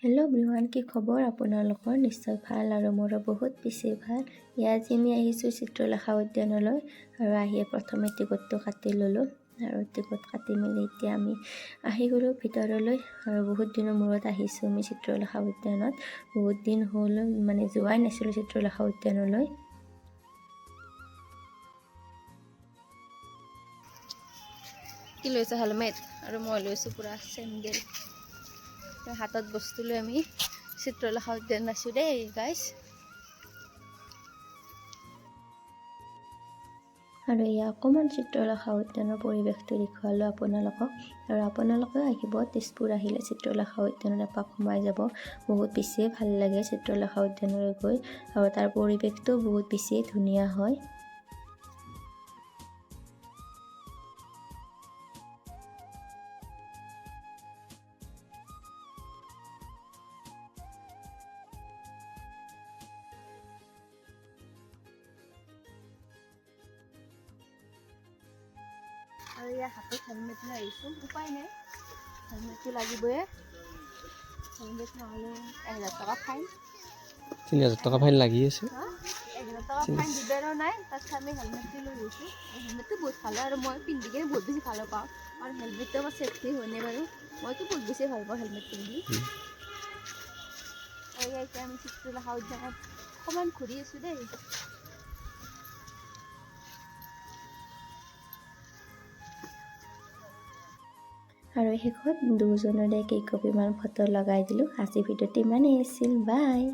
Hello' everyone, কি খবৰ আপোনালোকৰ? নিশ্চয় ভাল আৰু মোৰো বহুত বেছি ভাল। আজি আমি আহিছোঁ চিত্ৰলেখা উদ্যানলৈ আৰু আহিয়ে প্ৰথমে টিকটটো কাটি ল'লোঁ আৰু টিকট কাটি মেলি এতিয়া আমি আহি গ'লোঁ ভিতৰলৈ আৰু বহুত দিনৰ মূৰত আহিছোঁ আমি চিত্ৰলেখা উদ্যানত। বহুত দিন হ'ল যোৱাই নাছিলোঁ চিত্ৰলেখা উদ্যানলৈ। কি লৈছে? হেলমেট আৰু মই লৈছোঁ পুৰা চেণ্ডেল। হাতত বস্তু লৈ আমি চিত্ৰলেখা উদ্যান আছোঁ দেই গাইজ। আৰু এয়া অকণমান চিত্ৰলেখা উদ্যানৰ পৰিৱেশটো দেখুৱালোঁ আপোনালোকক। আৰু আপোনালোকেও আহিব, তেজপুৰ আহিলে চিত্ৰলেখা উদ্যানত এপাক সোমাই যাব। বহুত বেছিয়ে ভাল লাগে চিত্ৰলেখা উদ্যানলৈ গৈ আৰু তাৰ পৰিৱেশটো বহুত বেছিয়ে ধুনীয়া হয়। আৰু ইয়াৰ হাতত হেলমেট লৈ আহিছোঁ, উপায় নাই, হেলমেটটো লাগিবই। হেলমেট নহ'লে 1000 টকা ফাইন। 3000 টকা ফাইন লাগি আছে। 1000 টকা ফাইন দিবৰো নাই, তাত আমি হেলমেটটো লৈ গৈছোঁ। হেলমেটটো বহুত ভাল আৰু মই পিন্ধি কিনে বহুত বেছি ভাল পাওঁ। আৰু হেলমেটটো আমাৰ ছেফটি হয়নে বাৰু? মইতো বহুত বেছি ভাল পাওঁ হেলমেট পিন্ধি। আৰু এতিয়া আমি চিত্ৰলেখা উদ্যানত অকণমান ঘূৰি আছোঁ দেই। আৰু শেষত দুজনৰে কেইকপিমান ফটো লগাই দিলোঁ। আজি ভিডিঅ'টো ইমানেই আছিল, বাই।